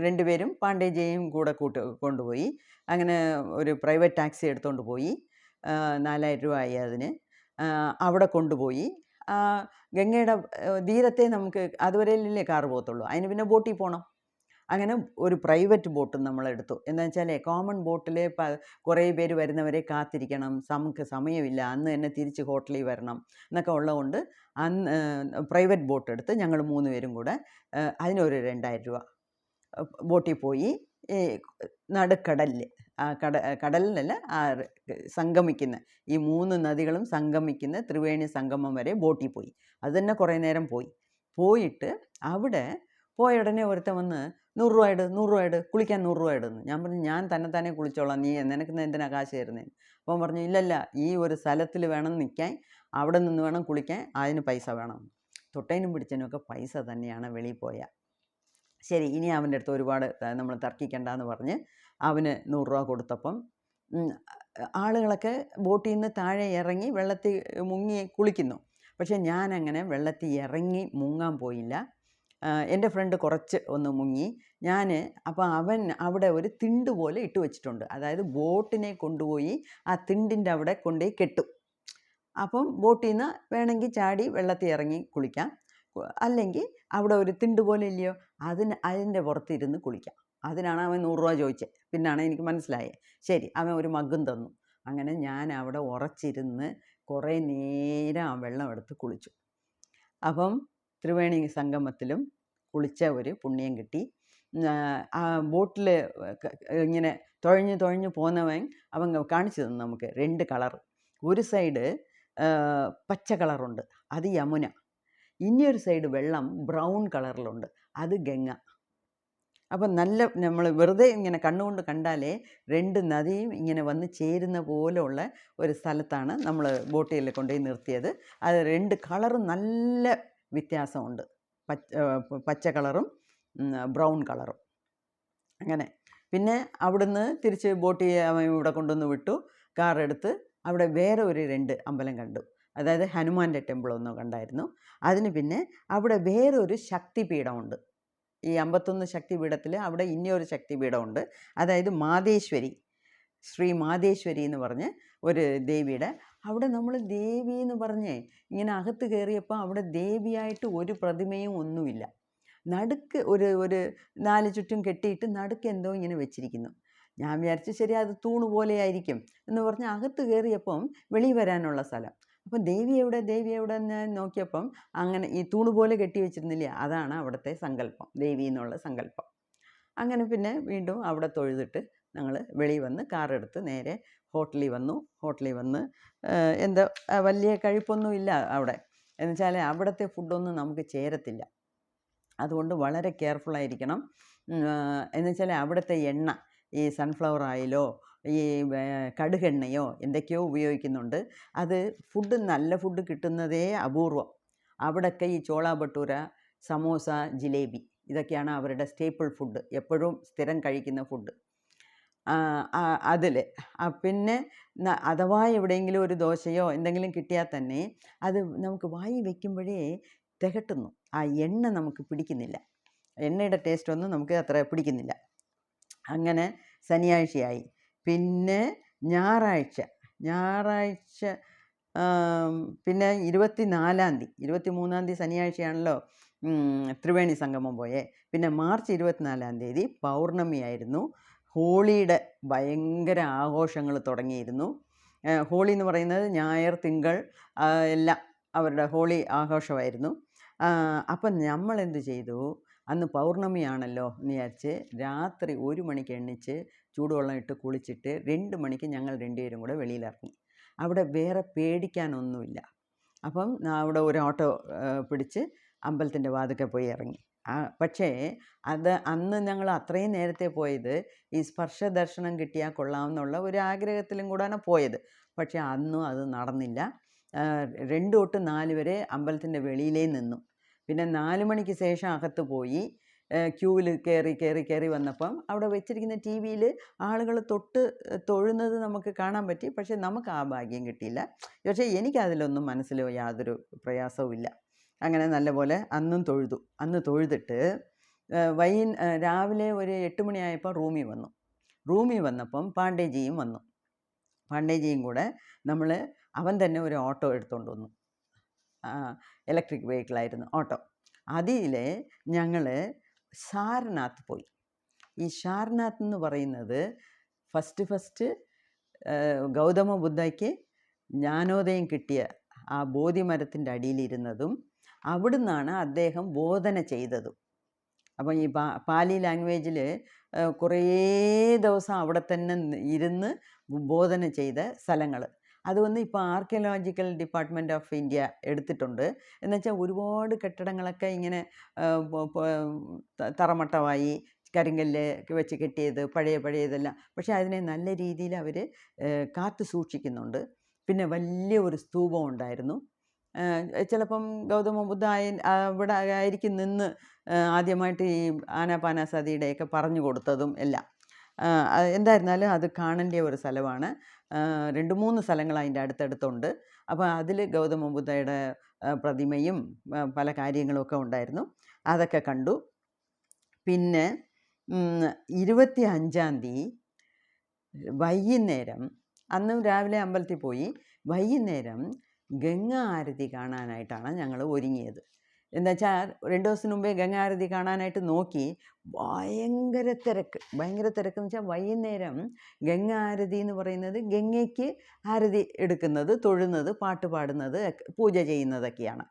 2 പേരും പാണ്ഡേജിയും കൂടെ കൊണ്ടുപോയി. അങ്ങനെ ഒരു പ്രൈവറ്റ് ടാക്സി എടുത്തുകൊണ്ട് പോയി, 4000 രൂപ ആയി അതിന്. അവിടെ കൊണ്ടുപോയി ഗംഗയുടെ തീരത്തെ നമുക്ക് അതുവരെയല്ലേ കാർ പോകത്തുള്ളൂ, അതിന് പിന്നെ ബോട്ടിൽ പോകണം. അങ്ങനെ ഒരു പ്രൈവറ്റ് ബോട്ടും നമ്മളെടുത്തു. എന്താ വെച്ചാൽ കോമൺ ബോട്ടിൽ കുറേ പേര് വരുന്നവരെ കാത്തിരിക്കണം, നമുക്ക് സമയമില്ല, അന്ന് തന്നെ തിരിച്ച് ഹോട്ടലിൽ വരണം എന്നൊക്കെ ഉള്ളതുകൊണ്ട് അന്ന് പ്രൈവറ്റ് ബോട്ട് എടുത്ത് ഞങ്ങൾ 3 പേരും കൂടെ അതിനൊരു 2000 രൂപ ബോട്ടിൽ പോയി ഈ നടുക്കടലിൽ കടലിലല്ല സംഗമിക്കുന്ന ഈ 3 നദികളും സംഗമിക്കുന്ന ത്രിവേണി സംഗമം വരെ ബോട്ടിൽ പോയി. അത് തന്നെ കുറേ നേരം പോയിട്ട് അവിടെ പോയ ഉടനെ ഒരുത്തൻ വന്ന് 100 രൂപ ഇട്, 100 രൂപ ഇട്, കുളിക്കാൻ 100 രൂപ ഇടുന്നു. ഞാൻ പറഞ്ഞു ഞാൻ തന്നെ കുളിച്ചോളാം, നീ നിനക്ക് എന്തിനാ കാശ് തരുന്നേ? അപ്പം പറഞ്ഞു ഇല്ലല്ല, ഈ ഒരു സ്ഥലത്തിൽ വേണം നിൽക്കാൻ, അവിടെ നിന്ന് വേണം കുളിക്കാൻ, അതിന് പൈസ വേണം. തൊട്ടേനും പിടിച്ചതിനൊക്കെ പൈസ തന്നെയാണ് വെളിയിൽ പോയാൽ. ശരി, ഇനി അവൻ്റെ അടുത്ത് ഒരുപാട് നമ്മൾ തർക്കിക്കണ്ടെന്ന് പറഞ്ഞ് അവന് 100 രൂപ കൊടുത്തപ്പം ആളുകളൊക്കെ ബോട്ടിൽ നിന്ന് താഴെ ഇറങ്ങി വെള്ളത്തിൽ മുങ്ങി കുളിക്കുന്നു. പക്ഷേ ഞാനങ്ങനെ വെള്ളത്തിൽ ഇറങ്ങി മുങ്ങാൻ പോയില്ല. എൻ്റെ ഫ്രണ്ട് കുറച്ച് ഒന്ന് മുങ്ങി. അപ്പോൾ അവൻ അവിടെ ഒരു തിണ്ട് പോലെ ഇട്ട് വെച്ചിട്ടുണ്ട്. അതായത് ബോട്ടിനെ കൊണ്ടുപോയി ആ തിണ്ടിൻ്റെ അവിടെ കൊണ്ടുപോയി കെട്ടും. അപ്പം ബോട്ടിൽ നിന്ന് വേണമെങ്കിൽ ചാടി വെള്ളത്തിൽ ഇറങ്ങി കുളിക്കാം, അല്ലെങ്കിൽ അവിടെ ഒരു തിണ്ട് പോലെ ഇല്ലയോ, അതിൻ്റെ പുറത്തിരുന്ന് കുളിക്കാം. അതിനാണ് അവൻ 100 രൂപ ചോദിച്ചത്. പിന്നാണ് എനിക്ക് മനസ്സിലായത്. ശരി, അവൻ ഒരു മഗ്ഗും തന്നു. അങ്ങനെ ഞാൻ അവിടെ ഉറച്ചിരുന്ന് കുറേ നേരം ആ വെള്ളം എടുത്ത് കുളിച്ചു. അപ്പം ത്രിവേണി സംഗമത്തിലും കുളിച്ച ഒരു പുണ്യം കിട്ടി. ആ ബോട്ടിൽ ഇങ്ങനെ തുഴഞ്ഞു പോന്നവൻ അവൻ കാണിച്ചു തന്നു നമുക്ക് 2 കളർ. ഒരു സൈഡ് പച്ച കളറുണ്ട്, അത് യമുന. ഇനിയൊരു സൈഡ് വെള്ളം ബ്രൗൺ കളറിലുണ്ട്, അത് ഗംഗ. അപ്പം നമ്മൾ വെറുതെ ഇങ്ങനെ കണ്ണുകൊണ്ട് കണ്ടാലേ 2 നദിയും ഇങ്ങനെ വന്ന് ചേരുന്ന പോലെയുള്ള ഒരു സ്ഥലത്താണ് നമ്മൾ ബോട്ടിൽ കൊണ്ടുപോയി നിർത്തിയത്. അത് 2 കളറും നല്ല വ്യത്യാസമുണ്ട്, പച്ച കളറും ബ്രൗൺ കളറും. അങ്ങനെ പിന്നെ അവിടുന്ന് തിരിച്ച് ബോട്ടിൽ അവൻ ഇവിടെ കൊണ്ടുവന്ന് വിട്ടു. കാറെടുത്ത് അവിടെ വേറെ ഒരു 2 അമ്പലം കണ്ടു. അതായത് ഹനുമാൻ്റെ ടെമ്പിളൊന്ന് കണ്ടായിരുന്നു. അതിന് പിന്നെ അവിടെ വേറൊരു ശക്തിപീഠമുണ്ട്. ഈ 51 ശക്തിപീഠത്തിൽ അവിടെ ഇനിയൊരു ശക്തിപീഠമുണ്ട്. അതായത് മാതേശ്വരി, ശ്രീ മാതേശ്വരി എന്ന് പറഞ്ഞ് ഒരു ദേവിയുടെ അവിടെ നമ്മൾ ദേവി എന്ന് പറഞ്ഞേ ഇങ്ങനെ അകത്ത് കയറിയപ്പോൾ അവിടെ ദേവിയായിട്ട് ഒരു പ്രതിമയും ഒന്നുമില്ല. നടുക്ക് ഒരു 4 ചുറ്റും കെട്ടിയിട്ട് നടുക്ക് എന്തോ ഇങ്ങനെ വെച്ചിരിക്കുന്നു. ഞാൻ വിചാരിച്ചു ശരി അത് തൂണ് പോലെ ആയിരിക്കും എന്ന് പറഞ്ഞ് അകത്ത് കയറിയപ്പം വെളിയിൽ വരാനുള്ള സ്ഥലം. അപ്പം ദേവി എവിടെ എന്ന് നോക്കിയപ്പം അങ്ങനെ ഈ തൂണ് പോലെ കെട്ടി വെച്ചിരുന്നില്ല, അതാണ് അവിടുത്തെ സങ്കല്പം, ദേവി എന്നുള്ള സങ്കല്പം. അങ്ങനെ പിന്നെ വീണ്ടും അവിടെ തൊഴുതിട്ട് ഞങ്ങൾ വെളിയിൽ വന്ന് കാറെടുത്ത് നേരെ ഹോട്ടലിൽ വന്ന് എന്താ വലിയ കഴിപ്പൊന്നുമില്ല അവിടെ. എന്നുവെച്ചാൽ അവിടുത്തെ ഫുഡൊന്നും നമുക്ക് ചേരത്തില്ല. അതുകൊണ്ട് വളരെ കെയർഫുള്ളായിരിക്കണം. എന്നുവെച്ചാൽ അവിടുത്തെ എണ്ണ ഈ സൺഫ്ലവർ ഓയിലോ ഈ കടുകെണ്ണയോ എന്തൊക്കെയോ ഉപയോഗിക്കുന്നുണ്ട്. അത് നല്ല ഫുഡ് കിട്ടുന്നതേ അപൂർവം. അവിടെയൊക്കെ ഈ ചോള ഭട്ടൂര, സമോസ, ജിലേബി ഇതൊക്കെയാണ് അവരുടെ സ്റ്റേപ്പിൾ ഫുഡ്, എപ്പോഴും സ്ഥിരം കഴിക്കുന്ന ഫുഡ്. അതിൽ പിന്നെ അഥവാ എവിടെയെങ്കിലും ഒരു ദോശയോ എന്തെങ്കിലും കിട്ടിയാൽ തന്നെ അത് നമുക്ക് വായി വയ്ക്കുമ്പോഴേ തികട്ടുന്നു. ആ എണ്ണ നമുക്ക് പിടിക്കുന്നില്ല, എണ്ണയുടെ ടേസ്റ്റൊന്നും നമുക്ക് അത്ര പിടിക്കുന്നില്ല. അങ്ങനെ ശനിയാഴ്ചയായി. പിന്നെ ഞായറാഴ്ച പിന്നെ 24-ാം തീയതി 23-ാം തീയതി ശനിയാഴ്ചയാണല്ലോ ത്രിവേണി സംഗമം പോയേ. പിന്നെ മാർച്ച് 24-ാം തീയതി പൗർണമിയായിരുന്നു. ഹോളിയുടെ ഭയങ്കര ആഘോഷങ്ങൾ തുടങ്ങിയിരുന്നു. ഹോളി എന്ന് പറയുന്നത് ഞായർ തിങ്കൾ എല്ലാം അവരുടെ ഹോളി ആഘോഷമായിരുന്നു. അപ്പം നമ്മളെന്ത് ചെയ്തു, അന്ന് പൗർണമിയാണല്ലോ എന്ന് വിചാരിച്ച് രാത്രി 1 മണിക്ക് എണ്ണിച്ച് ചൂടുവെള്ളം ഇട്ട് കുളിച്ചിട്ട് 2 മണിക്ക് ഞങ്ങൾ 2 പേരും കൂടെ വെളിയിലിറങ്ങി. അവിടെ വേറെ പേടിക്കാനൊന്നുമില്ല. അപ്പം അവിടെ ഒരു ഓട്ടോ പിടിച്ച് അമ്പലത്തിൻ്റെ വാതിൽക്കൽ പോയി ഇറങ്ങി. പക്ഷേ അന്ന് ഞങ്ങൾ അത്രയും നേരത്തെ പോയത് ഈ സ്പർശ ദർശനം കിട്ടിയാൽ കൊള്ളാമെന്നുള്ള ഒരു ആഗ്രഹത്തിലും കൂടെയാണ് പോയത്. പക്ഷേ അന്നും അത് നടന്നില്ല. 2 തൊട്ട് 4 വരെ അമ്പലത്തിൻ്റെ വെളിയിലേ നിന്നു. പിന്നെ 4 മണിക്ക് ശേഷം അകത്ത് പോയി ക്യൂവിൽ കയറി വന്നപ്പം അവിടെ വെച്ചിരിക്കുന്ന ടി വിയിൽ ആളുകൾ തൊഴുന്നത് നമുക്ക് കാണാൻ പറ്റി. പക്ഷേ നമുക്ക് ആ ഭാഗ്യം കിട്ടിയില്ല. പക്ഷേ എനിക്കതിലൊന്നും മനസ്സിൽ യാതൊരു പ്രയാസവും ഇല്ല. അങ്ങനെ നല്ലപോലെ അന്ന് തൊഴുതിട്ട് രാവിലെ ഒരു 8 മണിയായപ്പോൾ റൂമിൽ വന്നപ്പം പാണ്ഡേജിയും വന്നു. പാണ്ഡേജിയും കൂടെ അവൻ തന്നെ ഒരു ഓട്ടോ എടുത്തുകൊണ്ട് വന്നു. ഇലക്ട്രിക് വെഹിക്കിളായിരുന്നു ഓട്ടോ. അതിൽ ഞങ്ങൾ സാരനാഥ് പോയി. ഈ ഷാർനാഥ് എന്ന് പറയുന്നത് ഫസ്റ്റ് ഗൗതമ ബുദ്ധയ്ക്ക് ജ്ഞാനോദയം കിട്ടിയ ആ ബോധിമരത്തിൻ്റെ അടിയിലിരുന്നതും അവിടുന്നാണ് അദ്ദേഹം ബോധന ചെയ്തതും. അപ്പം ഈ പാലി ലാംഗ്വേജിൽ കുറേ ദിവസം അവിടെ തന്നെ ഇരുന്ന് ബോധന ചെയ്ത സ്ഥലങ്ങൾ അതൊന്ന് ഇപ്പോൾ ആർക്കിയോളജിക്കൽ ഡിപ്പാർട്ട്മെൻറ്റ് ഓഫ് ഇന്ത്യ എടുത്തിട്ടുണ്ട്. എന്നുവെച്ചാൽ ഒരുപാട് കെട്ടിടങ്ങളൊക്കെ ഇങ്ങനെ തറമട്ടമായി കരിങ്കല്ല് വെച്ച് കെട്ടിയത് പഴയതെല്ലാം, പക്ഷേ അതിനെ നല്ല രീതിയിൽ അവർ കാത്തു സൂക്ഷിക്കുന്നുണ്ട്. പിന്നെ വലിയ ഒരു സ്തൂപം ഉണ്ടായിരുന്നു. ചിലപ്പം ഗൗതമ ബുദ്ധ ഇവിടെ ആയിരിക്കും നിന്ന് ആദ്യമായിട്ട് ഈ ആനാപാനസതിയുടെയൊക്കെ പറഞ്ഞു കൊടുത്തതും എല്ലാം. എന്തായിരുന്നാലും അത് കാണേണ്ട ഒരു സ്ഥലമാണ്. 2-3 സ്ഥലങ്ങൾ അതിൻ്റെ അടുത്തടുത്തുണ്ട്. അപ്പോൾ അതിൽ ഗൗതമ ബുദ്ധയുടെ പ്രതിമയും പല കാര്യങ്ങളുമൊക്കെ ഉണ്ടായിരുന്നു. അതൊക്കെ കണ്ടു. പിന്നെ 25-ാം തീയതി വൈകുന്നേരം, അന്നും രാവിലെ അമ്പലത്തിൽ പോയി, വൈകുന്നേരം ഗംഗാ ആരതി കാണാനായിട്ടാണ് ഞങ്ങൾ ഒരുങ്ങിയത്. എന്താ വെച്ചാൽ 2 ദിവസം മുമ്പേ ഗംഗാ ആരതി കാണാനായിട്ട് നോക്കി. ഭയങ്കര തിരക്കെന്ന് വെച്ചാൽ വൈകുന്നേരം ഗംഗാ ആരതി എന്ന് പറയുന്നത് ഗംഗയ്ക്ക് ആരതി എടുക്കുന്നത്, തൊഴുന്നത്, പാട്ട് പാടുന്നത്, പൂജ ചെയ്യുന്നതൊക്കെയാണ്.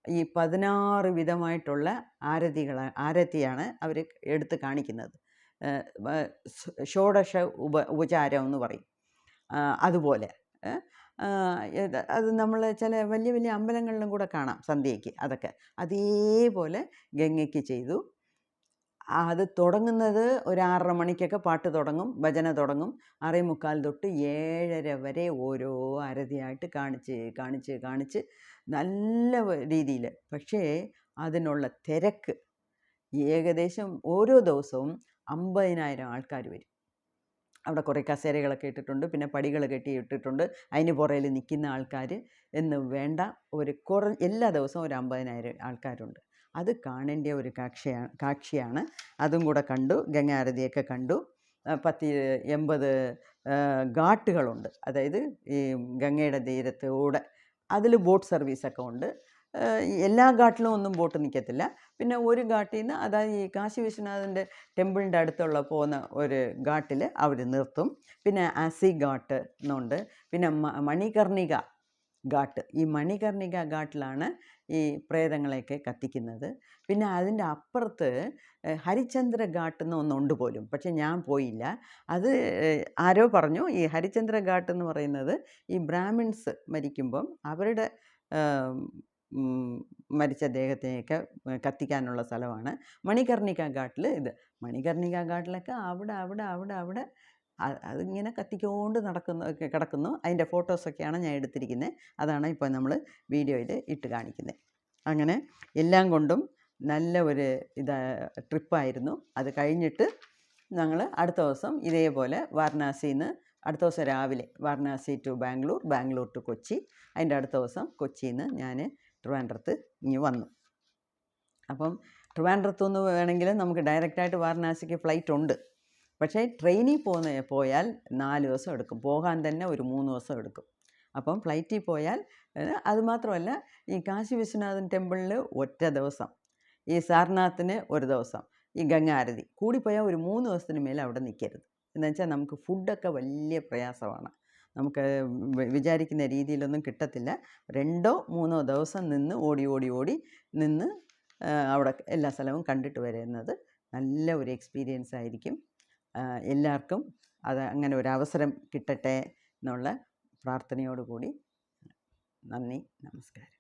ഈ 16 വിധമായിട്ടുള്ള ആരതിയാണ് അവർ എടുത്ത് കാണിക്കുന്നത്. ഷോഡശ ഉപചാരം എന്ന് പറയും. അതുപോലെ അത് നമ്മൾ ചില വലിയ വലിയ അമ്പലങ്ങളിലും കൂടെ കാണാം സന്ധ്യയ്ക്ക്. അതൊക്കെ അതേപോലെ ഗംഗയ്ക്ക് ചെയ്തു. അത് തുടങ്ങുന്നത് ഒരു 6:30 മണിക്കൊക്കെ പാട്ട് തുടങ്ങും, ഭജന തുടങ്ങും. 6:45 തൊട്ട് 7:30 വരെ ഓരോ ആരതിയായിട്ട് കാണിച്ച് നല്ല രീതിയിൽ. പക്ഷേ അതിനുള്ള തിരക്ക് ഏകദേശം ഓരോ ദിവസവും 50,000 ആൾക്കാർ വരും. അവിടെ കുറേ കസേരകളൊക്കെ ഇട്ടിട്ടുണ്ട്, പിന്നെ പടികൾ കെട്ടിയിട്ടിട്ടുണ്ട്. അതിന് പുറയിൽ നിൽക്കുന്ന ആൾക്കാർ എന്ന് വേണ്ട എല്ലാ ദിവസവും ഒരു 50,000 ആൾക്കാരുണ്ട്. അത് കാണേണ്ട ഒരു കാക്ഷിയാണ്. അതും കൂടെ കണ്ടു. ഗംഗാ ആരതിയൊക്കെ കണ്ടു. 80 ഘാട്ടുകളുണ്ട്. അതായത് ഈ ഗംഗയുടെ തീരത്തൂടെ അതിൽ ബോട്ട് സർവീസൊക്കെ ഉണ്ട്. എല്ലാ ഘാട്ടിലും ഒന്നും ബോട്ട് നിൽക്കത്തില്ല. പിന്നെ ഒരു ഘാട്ടിൽ നിന്ന്, അതായത് ഈ കാശി വിശ്വനാഥൻ്റെ ടെമ്പിളിൻ്റെ അടുത്തുള്ള പോകുന്ന ഒരു ഘാട്ടിൽ അവർ നിർത്തും. പിന്നെ അസി ഘാട്ട് എന്നുണ്ട്. പിന്നെ മണികർണിക ഘാട്ട്. ഈ മണികർണിക ഘാട്ടിലാണ് ഈ പ്രേതങ്ങളെയൊക്കെ കത്തിക്കുന്നത്. പിന്നെ അതിൻ്റെ അപ്പുറത്ത് ഹരിചന്ദ്ര ഘാട്ട് എന്ന് ഒന്നുണ്ട് പോലും, പക്ഷെ ഞാൻ പോയില്ല. അത് ആരോ പറഞ്ഞു, ഈ ഹരിചന്ദ്ര ഘാട്ട് എന്ന് പറയുന്നത് ഈ ബ്രാഹ്മിൺസ് മരിക്കുമ്പം അവരുടെ മരിച്ച ദേഹത്തിനെയൊക്കെ കത്തിക്കാനുള്ള സ്ഥലമാണ്. മണികർണിക ഘാട്ടിൽ മണികർണിക ഘാട്ടിലൊക്കെ അവിടെ അതിങ്ങനെ കത്തിക്കൊണ്ട് കിടക്കുന്നു. അതിൻ്റെ ഫോട്ടോസൊക്കെയാണ് ഞാൻ എടുത്തിരിക്കുന്നത്. അതാണ് ഇപ്പോൾ നമ്മൾ വീഡിയോയിൽ ഇട്ട് കാണിക്കുന്നത്. അങ്ങനെ എല്ലാം കൊണ്ടും നല്ല ഒരു ട്രിപ്പായിരുന്നു. അത് കഴിഞ്ഞിട്ട് ഞങ്ങൾ അടുത്ത ദിവസം ഇതേപോലെ വാരണാസിയിൽ നിന്ന് അടുത്ത ദിവസം രാവിലെ വാരണാസി ടു ബാംഗ്ലൂർ ടു കൊച്ചി. അതിൻ്റെ അടുത്ത ദിവസം കൊച്ചിയിൽ നിന്ന് ഞാൻ ട്രിവാൻഡ്രത്ത് ഇങ്ങ് വന്നു. അപ്പം ട്രിവാൻഡ്രത്തു നിന്ന് വേണമെങ്കിൽ നമുക്ക് ഡയറക്റ്റായിട്ട് വാരണാസിക്ക് ഫ്ലൈറ്റ് ഉണ്ട്. പക്ഷേ ട്രെയിനിൽ പോയാൽ 4 ദിവസം എടുക്കും. പോകാൻ തന്നെ ഒരു 3 ദിവസം എടുക്കും. അപ്പം ഫ്ലൈറ്റിൽ പോയാൽ, അതുമാത്രമല്ല ഈ കാശി വിശ്വനാഥൻ ടെമ്പിളിൽ ഒറ്റ ദിവസം, ഈ സാർനാഥിന് ഒരു ദിവസം, ഈ ഗംഗാ ആരതി കൂടിപ്പോയാൽ ഒരു 3 ദിവസത്തിന് മേലെ അവിടെ നിൽക്കരുത്. എന്നുവെച്ചാൽ നമുക്ക് ഫുഡൊക്കെ വലിയ പ്രയാസമാണ്. നമുക്ക് വിചാരിക്കുന്ന രീതിയിലൊന്നും കിട്ടത്തില്ല. 2-3 ദിവസം നിന്ന് ഓടി നിന്ന് അവിടെ എല്ലാ സ്ഥലവും കണ്ടിട്ട് വരുന്നത് നല്ല ഒരു എക്സ്പീരിയൻസ് ആയിരിക്കും. എല്ലാവർക്കും അങ്ങനെ ഒരു അവസരം കിട്ടട്ടെ എന്നുള്ള പ്രാർത്ഥനയോടുകൂടി നന്ദി, നമസ്കാരം.